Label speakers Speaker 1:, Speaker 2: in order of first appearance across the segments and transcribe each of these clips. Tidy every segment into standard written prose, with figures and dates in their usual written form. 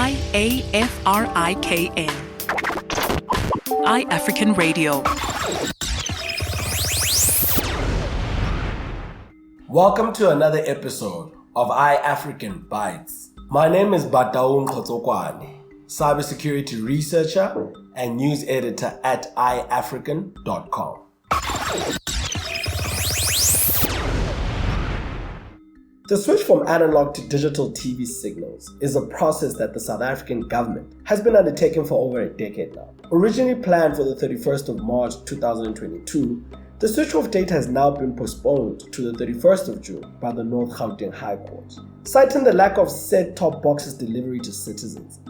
Speaker 1: iAfrikan. iAfrikan Radio.
Speaker 2: Welcome to another episode of iAfrikan BYTES. My name is Gauteng High cybersecurity researcher and news editor at iAfrikan.com. The switch from analog to digital TV signals is a process that the South African government has been undertaking for over a decade now. Originally planned for the 31st of March 2022, the switch-off date has now been postponed to the 31st of June by the Gauteng High Court. Citing the lack of set-top boxes delivery to citizens,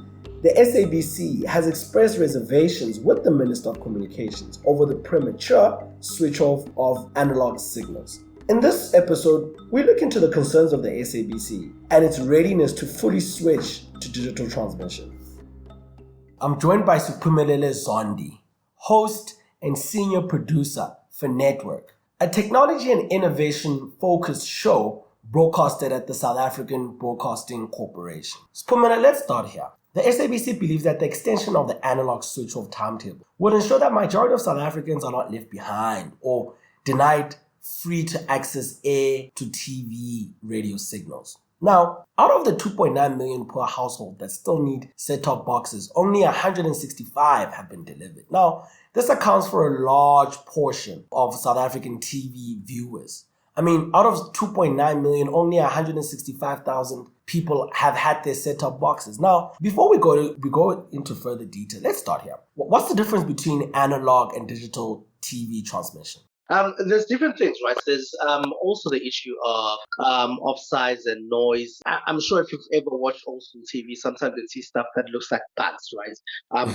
Speaker 2: the SABC has expressed reservations with the Minister of Communications over the premature switch-off of analog signals. In this episode, we look into the concerns of the SABC and its readiness to fully switch to digital transmission. I'm joined by Siphumelele Zondi, host and senior producer for Network, a technology and innovation-focused show broadcasted at the South African Broadcasting Corporation. Siphumelele, let's start here. The SABC believes that the extension of the analog switch-off timetable will ensure that majority of South Africans are not left behind or denied free-to-access air to TV radio signals. Now, out of the 2.9 million per household that still need set-top boxes, only 165 have been delivered. Now, this accounts for a large portion of South African TV viewers. I mean, out of 2.9 million, only 165,000 people have had their set-top boxes. Now, before we go into further detail, let's start here. What's the difference between analog and digital TV transmission?
Speaker 3: There's different things, right? There's also the issue of size and noise. I'm sure if you've ever watched old school TV, sometimes you see stuff that looks like bats, right?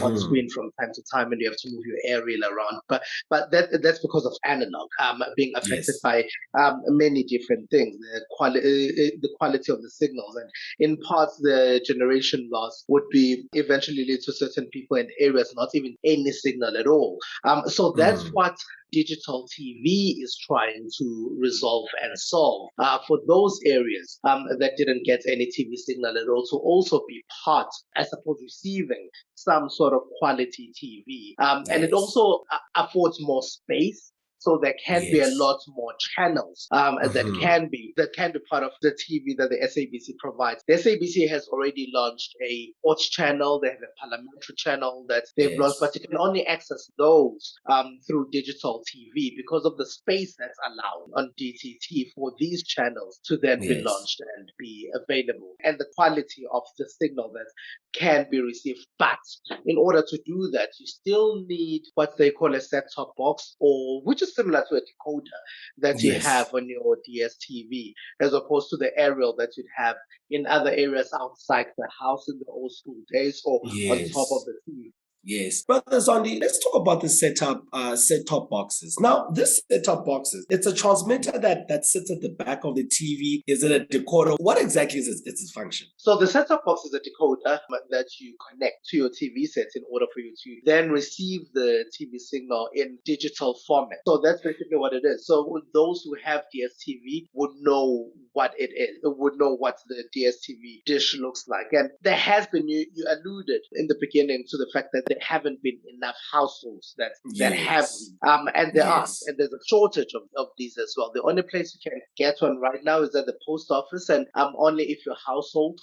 Speaker 3: On screen from time to time, and you have to move your aerial around. But that's because of analog being affected by many different things. The quality of the signals, and in parts the generation loss would be eventually lead to certain people in areas not even any signal at all. So that's what digital TV is trying to resolve and solve for those areas that didn't get any TV signal at all, to also be part, I suppose, receiving some sort of quality TV. And it also affords more space. So there can be a lot more channels that can be part of the TV that the SABC provides. The SABC has already launched a sports channel. They have a parliamentary channel that they've launched, but you can only access those through digital TV because of the space that's allowed on DTT for these channels to then be launched and be available, and the quality of the signal that can be received. But in order to do that, you still need what they call a set-top box, or which is similar to a decoder that you have on your DSTV, as opposed to the aerial that you'd have in other areas outside the house in the old school days, or on top of the TV.
Speaker 2: Yes. Brother Zondi, let's talk about the set-top boxes. Now, this set-top boxes, it's a transmitter that sits at the back of the TV. Is it a decoder? What exactly is its function?
Speaker 3: So the set-top box is a decoder that you connect to your TV set in order for you to then receive the TV signal in digital format. So that's basically what it is. So those who have DSTV would know what it is, would know what the DSTV dish looks like. And there has been, you alluded in the beginning to the fact that there haven't been enough households that have these. And there are, and there's a shortage of these as well. The only place you can get one right now is at the post office, and only if your household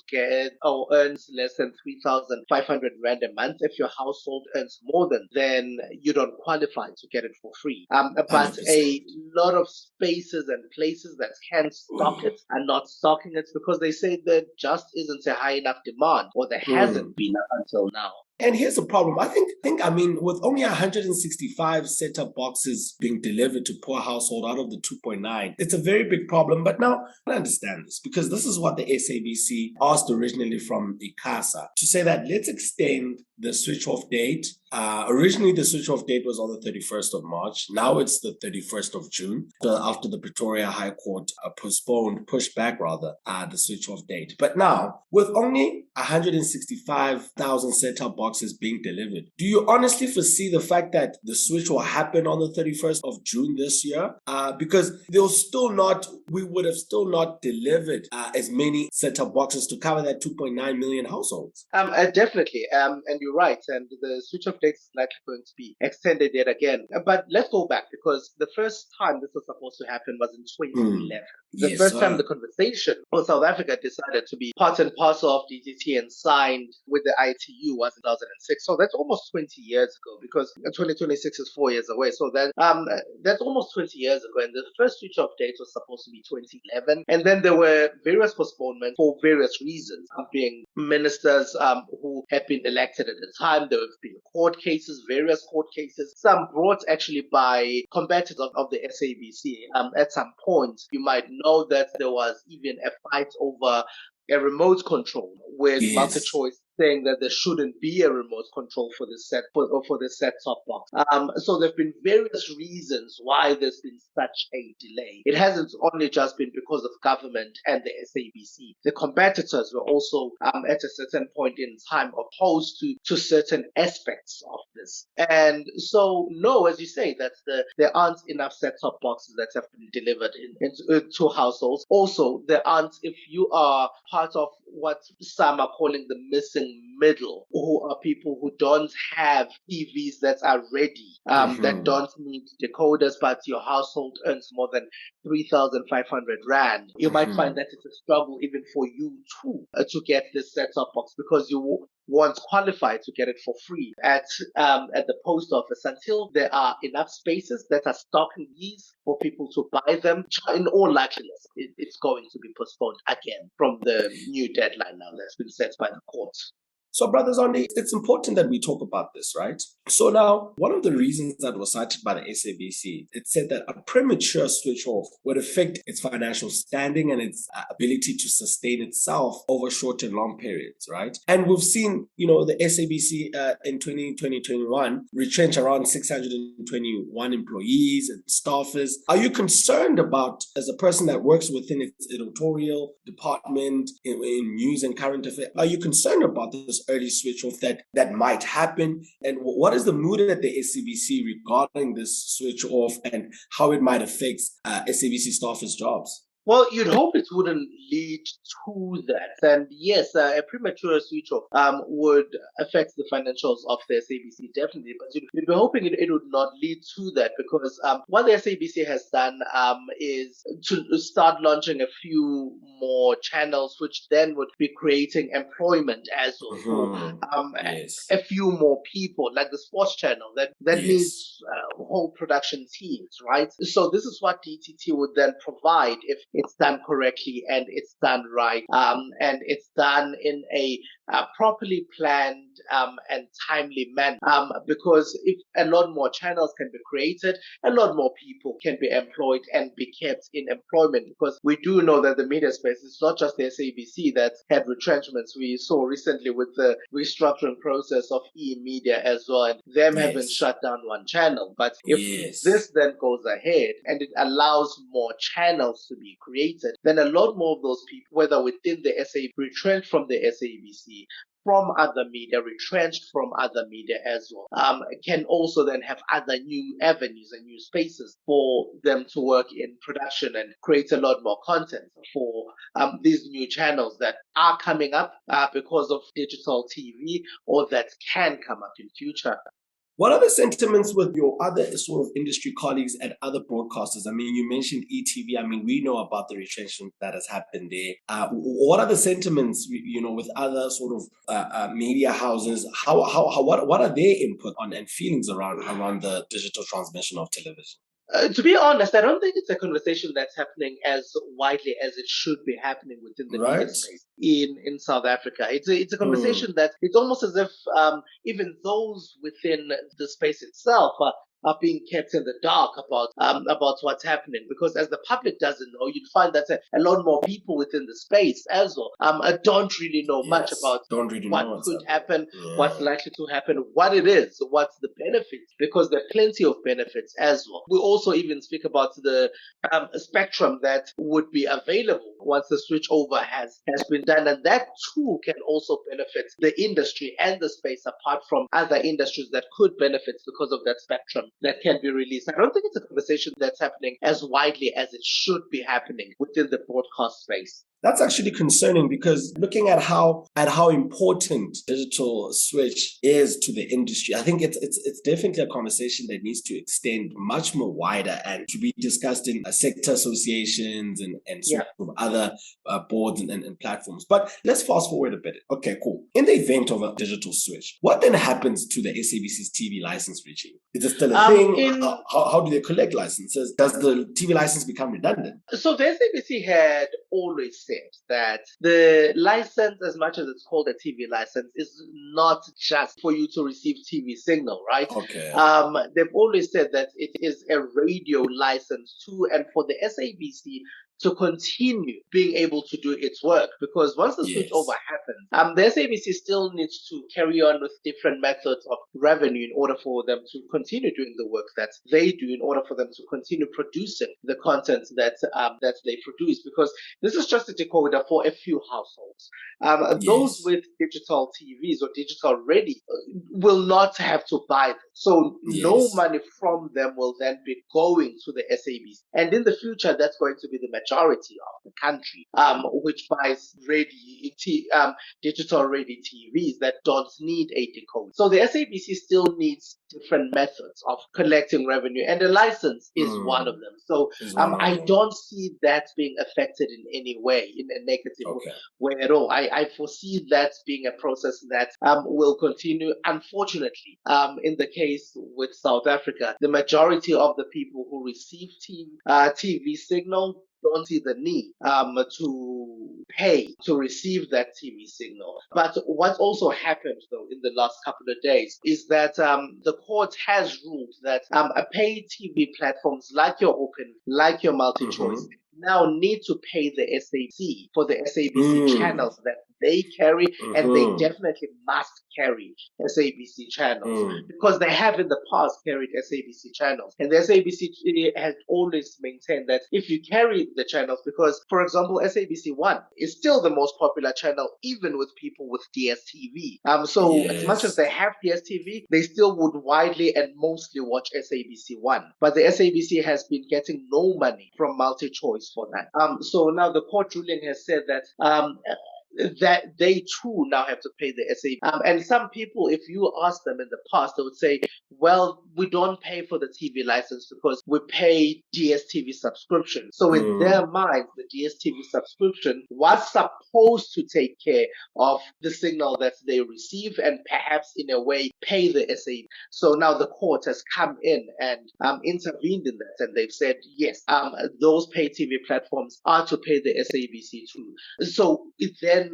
Speaker 3: earns less than 3,500 rand a month. If your household earns more then you don't qualify to get it for free. But 100%. A lot of spaces and places that can stock it are not stocking it because they say there just isn't a high enough demand, or there hasn't been until now.
Speaker 2: And here's the problem. I think, with only 165 set-top boxes being delivered to poor household out of the 2.9, it's a very big problem. But now I understand this because this is what the SABC asked originally from ICASA, to say that let's extend the switch-off date. Originally, the switch-off date was on the 31st of March. Now it's the 31st of June, after the Pretoria High Court pushed back the switch-off date. But now, with only 165,000 set-top boxes being delivered, do you honestly foresee the fact that the switch will happen on the 31st of June this year? Because we would have still not delivered as many set-top boxes to cover that 2.9 million households.
Speaker 3: Definitely. And you're right. And the switch-off date is likely going to be extended yet again. But let's go back, because the first time this was supposed to happen was in 2011. The first time the conversation for South Africa decided to be part and parcel of DTT and signed with the ITU was in 2006. So that's almost 20 years ago, because 2026 is 4 years away. So that's almost 20 years ago. And the first switch-off date was supposed to be 2011. And then there were various postponements for various reasons, being ministers who had been elected at the time. There have been various court cases, some brought actually by competitors of the SABC. At some point, you might know that there was even a fight over a remote control with MultiChoice saying that there shouldn't be a remote control for the set-top box. So there have been various reasons why there's been such a delay. It hasn't only just been because of government and the SABC. The competitors were also at a certain point in time opposed to certain aspects of this. And so, no, as you say, that there aren't enough set-top boxes that have been delivered to households. Also, there aren't, if you are part of what some are calling the missing middle, who are people who don't have TVs that are ready, that don't need decoders, but your household earns more than 3,500 Rand. You might find that it's a struggle even for you too to get this set-top box, because you won't qualify to get it for free at the post office until there are enough spaces that are stocking these for people to buy them. In all likeliness, it's going to be postponed again from the new deadline now that's been set by the courts.
Speaker 2: So, Brother Zondi, it's important that we talk about this, right? So now, one of the reasons that was cited by the SABC, it said that a premature switch off would affect its financial standing and its ability to sustain itself over short and long periods, right? And we've seen, the SABC in 2021 retrench around 621 employees and staffers. Are you concerned about, as a person that works within its editorial department in news and current affairs, are you concerned about this early switch off that might happen? And what is the mood at the SABC regarding this switch off and how it might affect SABC staffers' jobs?
Speaker 3: Well, you'd hope it wouldn't lead to that. And yes, a premature switch off would affect the financials of the SABC, definitely. But you'd be hoping it would not lead to that, because what the SABC has done is to start launching a few more channels, which then would be creating employment as well. A few more people, like the sports channel, that needs whole production teams, right? So this is what DTT would then provide if it's done correctly and it's done right, and it's done in a properly planned and timely manner. Because if a lot more channels can be created, a lot more people can be employed and be kept in employment. Because we do know that the media space is not just the SABC that had retrenchments. We saw recently with the restructuring process of E-Media as well, and them having shut down one channel. But if this then goes ahead and it allows more channels to be created, then a lot more of those people, whether within the retrenched from the SABC, from other media, retrenched from other media as well, can also then have other new avenues and new spaces for them to work in production and create a lot more content for these new channels that are coming up because of digital TV, or that can come up in future.
Speaker 2: What are the sentiments with your other sort of industry colleagues at other broadcasters? I mean, you mentioned ETV. I mean, we know about the retrenchment that has happened there. What are the sentiments, with other sort of media houses? What are their input on and feelings around the digital transmission of television?
Speaker 3: To be honest, I don't think it's a conversation that's happening as widely as it should be happening within the media space in South Africa. It's a conversation that it's almost as if even those within the space itself are being kept in the dark about what's happening, because as the public doesn't know, you'd find that a lot more people within the space as well don't really know much about
Speaker 2: don't really
Speaker 3: what
Speaker 2: know what's
Speaker 3: could
Speaker 2: happening.
Speaker 3: happen, what's likely to happen, what it is, what's the benefits, because there are plenty of benefits as well. We also even speak about the spectrum that would be available once the switchover has been done, and that too can also benefit the industry and the space, apart from other industries that could benefit because of that spectrum that can be released. I don't think it's a conversation that's happening as widely as it should be happening within the broadcast space.
Speaker 2: That's actually concerning, because looking at how important digital switch is to the industry, I think it's definitely a conversation that needs to extend much more wider and to be discussed in sector associations and sort of other boards and platforms. But let's fast forward a bit. Okay, cool. In the event of a digital switch, what then happens to the SABC's TV license regime? Is it still a thing? How do they collect licenses? Does the TV license become redundant?
Speaker 3: So the SABC had always said that the license, as much as it's called a TV license, is not just for you to receive TV signal, right?
Speaker 2: Okay.
Speaker 3: They've always said that it is a radio license too, and for the SABC to continue being able to do its work, because once the switchover happens, the SABC still needs to carry on with different methods of revenue in order for them to continue doing the work that they do, in order for them to continue producing the content that they produce, because this is just a decoder for a few households. Those with digital TVs or digital ready will not have to buy them. So no money from them will then be going to the SABC. And in the future, that's going to be the majority of the country, which buys digital ready TVs that don't need a decoder. So the SABC still needs different methods of collecting revenue, and a license is one of them. So I don't see that being affected in any way, in a negative way at all. I foresee that being a process that will continue. Unfortunately, in the case with South Africa, the majority of the people who receive TV signal don't see the need to pay to receive that TV signal. But what also happened, though, in the last couple of days is that the court has ruled that paid TV platforms like your Open, like your MultiChoice, now need to pay the SABC for the SABC channels that they carry, and they definitely must carry SABC channels, because they have in the past carried SABC channels, and the SABC has always maintained that if you carry the channels, because for example SABC 1 is still the most popular channel even with people with DSTV, so as much as they have DSTV, they still would widely and mostly watch SABC 1, but the SABC has been getting no money from MultiChoice for that. So now the court ruling has said that that they too now have to pay the SABC. And some people, if you ask them in the past, they would say, well, we don't pay for the TV license because we pay DSTV subscription. So in their minds, the DSTV subscription was supposed to take care of the signal that they receive and perhaps in a way pay the SABC. So now the court has come in and intervened in that, and they've said, yes, those pay TV platforms are to pay the SABC too. So then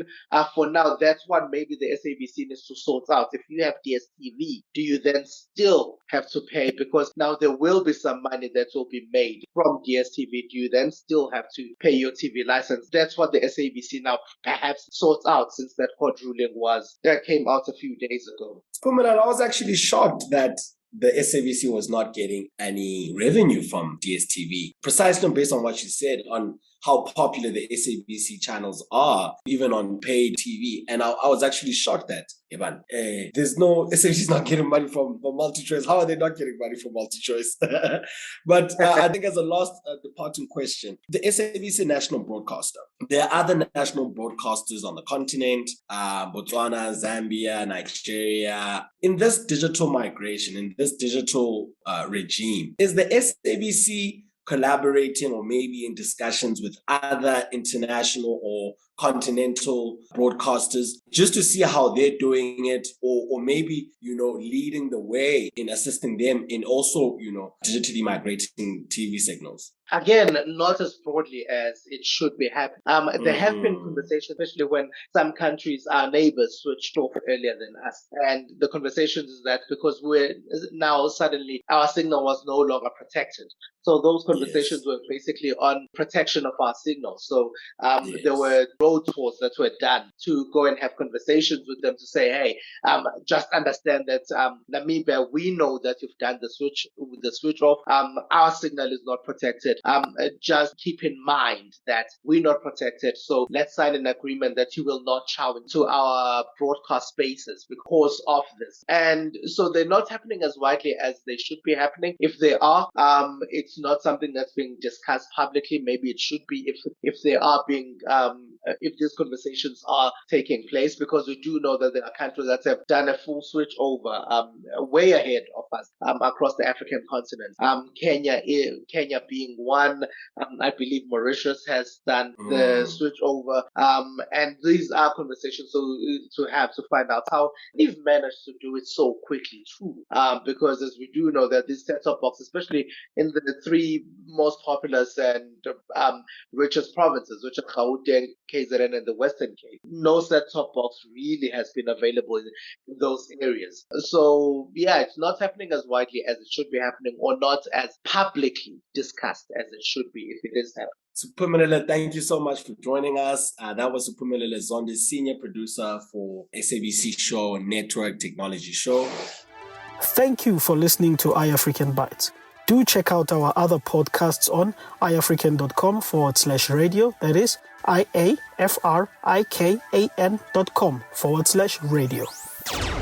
Speaker 3: for now, that's what maybe the SABC needs to sort out. If you have DSTV, do you then still have to pay? Because now there will be some money that will be made from DSTV. Do you then still have to pay your TV license? That's what the SABC now perhaps sorts out, since that court ruling came out a few days ago.
Speaker 2: Siphumelele, I was actually shocked that the SABC was not getting any revenue from DSTV, precisely based on what you said on how popular the SABC channels are, even on paid TV. And I was actually shocked that, there's no, SABC's not getting money from MultiChoice. How are they not getting money from MultiChoice? But I think as a last departing question, the SABC national broadcaster, there are other national broadcasters on the continent, Botswana, Zambia, Nigeria. In this digital migration, in this digital regime, is the SABC collaborating or maybe in discussions with other international or continental broadcasters, just to see how they're doing it, or maybe, leading the way in assisting them in also, digitally migrating TV signals?
Speaker 3: Again, not as broadly as it should be happening. There have been conversations, especially when some countries, our neighbors, switched off earlier than us. And the conversations is that because we're now suddenly our signal was no longer protected. So those conversations were basically on protection of our signal. So there were road tours that were done to go and have conversations with them to say, hey, just understand that Namibia, we know that you've done the switch off. Our signal is not protected. Just keep in mind that we're not protected. So let's sign an agreement that you will not chow into our broadcast spaces because of this. And so they're not happening as widely as they should be happening. If they are, it's not something that's being discussed publicly. Maybe it should be if they are being, if these conversations are taking place, because we do know that there are countries that have done a full switch over, way ahead of us, across the African continent. Kenya being one. I believe Mauritius has done the switch over. And these are conversations to find out how they've managed to do it so quickly too. Because as we do know that these set-top boxes, especially in the three most populous and richest provinces, which are Gauteng, KZN, and the Western Cape, no set-top box really has been available in those areas. So yeah, it's not happening as widely as it should be happening, or not as publicly discussed as it should be if it is happening.
Speaker 2: Siphumelele, thank you so much for joining us. That was Siphumelele Zondi, senior producer for SABC show Network Technology Show.
Speaker 4: Thank you for listening to iAfrikan Bytes. Do check out our other podcasts on iAfrikan.com/radio. That is iAfrikan.com/radio.